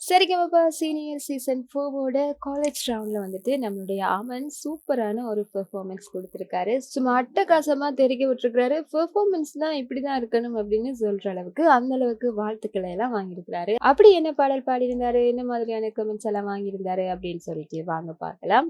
சரிகமப senior season 4 college ரவுண்ட்ல வந்துட்டு நம்மளுடைய அமன் சூப்பரான ஒரு பெர்ஃபார்மன்ஸ் குடுத்திருக்காரு. சும்மா அட்டகாசமா தெறிக்க விட்டுருக்காரு. பெர்ஃபார்மன்ஸ்னா இப்படிதான் இருக்கணும் அப்படின்னு சொல்ற அளவுக்கு, அந்த அளவுக்கு வாழ்த்துக்களை எல்லாம் வாங்கியிருக்கிறாரு. அப்படி என்ன பாடல் பாடியிருந்தாரு? என்ன மாதிரியான கமெண்ட்ஸ் எல்லாம் வாங்கியிருந்தாரு? அப்படின்னு சொல்லிட்டு வாங்க பார்க்கலாம்.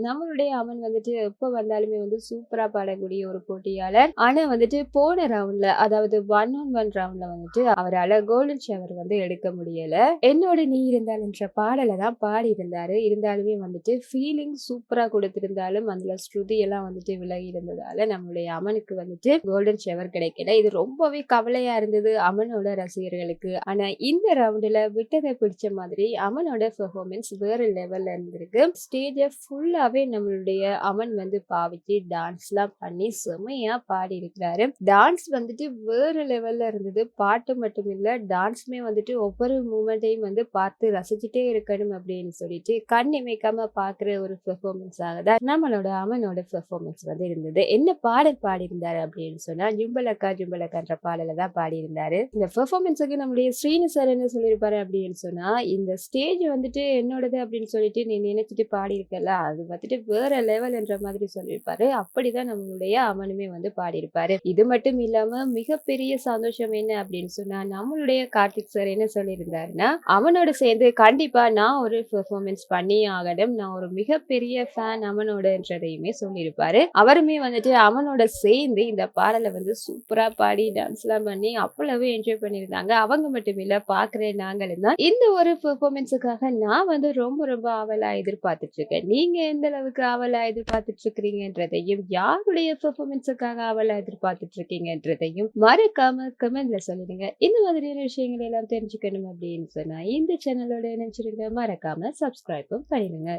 நம்மளுடைய அமன் வந்துட்டு எப்ப வந்தாலுமே வந்து சூப்பரா பாடக்கூடிய ஒரு போட்டியாளர். ஆனா வந்துட்டு போன ரவுண்ட்ல, அதாவது 1 on 1 ரவுண்ட்ல வந்துட்டு அவரால கோல்டன் ஷவர் வந்து எடுக்க முடியல. என்னோட நீ இருந்தால் என்ற பாடல தான் பாடியிருந்தாரு. இருந்தாலுமே வந்துட்டு ஃபீலிங் சூப்பரா குடுத்திருந்தாலும், அதுல ஸ்ருதி எல்லாம் வந்துட்டு விலகி இருந்ததால நம்மளுடைய அமனுக்கு வந்துட்டு கோல்டன் ஷவர் கிடைக்கல. இது ரொம்பவே கவலையா இருந்தது அமனோட ரசிகர்களுக்கு. ஆனா இந்த ரவுண்டுல விட்டத பிடிச்ச மாதிரி அமனோட பெர்ஃபார்மன்ஸ் வேற லெவல்ல இருந்திருக்கு. ஸ்டேஜ ஃபுல்லாவே நம்மளுடைய அமன் வந்து பாவிச்சு டான்ஸ்லாம் பண்ணி செமையா பாடியிருக்கிறாரு. டான்ஸ் வந்துட்டு வேற லெவல்ல இருந்தது. பாட்டு மட்டும் இல்ல, டான்ஸுமே வந்துட்டு ஒவ்வொரு மூமெண்ட்டையும் வந்து பார்த்து ரசிச்சுட்டே இருக்கணும் அப்படின்னு சொல்லிட்டு கண் இமைக்காம பார்க்குற ஒரு பெர்ஃபார்மன்ஸாக தான் நம்மளோட அமனோட பெர்ஃபார்மன்ஸ் வந்து இருந்தது. என்ன பாடல் பாடியிருந்தாரு அப்படின்னு சொன்னா, ஜும்பலக்கா ஜும்பலக்கான்ற பாடல தான் பாடியிருந்தாரு. இந்த பெர்ஃபார்மன்ஸுக்கு நம்முடைய ஸ்ரீனு சார் என்ன சொல்லியிருப்பாரு அப்படின்னு சொன்னா, இந்த ஸ்டேஜ் வந்துட்டு என்னோடது அப்படின்னு சொல்லிட்டு நீ நினைச்சிட்டு பாடியிருக்கல, அது வந்துட்டு வேற லெவல் என்ற மாதிரி சொல்லியிருப்பாரு. அப்படிதான் நம்மளுடைய அமனுமே வந்து பாடியிருப்பாரு. இது மட்டும் இல்லாம மிகப்பெரிய சந்தோஷம் என்ன அப்படின்னு சொன்னா, நம்மளுடைய கார்த்திக் சார் என்ன சொல்லியிருந்தாருன்னா, அவனோட சேர்ந்து கண்டிப்பா நான் ஒரு பெர்ஃபார்மன்ஸ் பண்ணியே ஆகணும். நான் ஒரு மிகப்பெரிய ஃபேன் அவனோடன்றதையுமே சொல்லியிருப்பாரு. அவருமே வந்துட்டு அவனோட சேர்ந்து இந்த பாடலை வந்து சூப்பரா பாடி டான்ஸ்லாம் பண்ணி அவ்வளவு என்ஜாய் பண்ணியிருந்தாங்க. அவங்க மட்டும் இல்ல, பார்க்குற நாங்களும் தான் இந்த ஒரு பெர்ஃபார்மன்ஸுக்காக நான் வந்து ரொம்ப ரொம்ப ஆவலா எதிர்பார்த்துட்டு இருக்கேன். நீங்க எந்த அளவுக்கு ஆவலா எதிர்பார்த்துட்டு இருக்கிறீங்கன்றதையும், யாருடைய பெர்ஃபார்மன்ஸுக்காக ஆவலா எதிர்பார்த்துட்டு இருக்கீங்கன்றதையும் மறக்காம கமெண்ட்ல சொல்லிடுங்க. இந்த மாதிரியான விஷயங்களை எல்லாம் தெரிஞ்சுக்கணும் அப்படின்னு சொன்னா இந்த சேனலோட இணைஞ்சிருங்க. மறக்காம சப்ஸ்கிரைபும் பண்ணிடுங்க.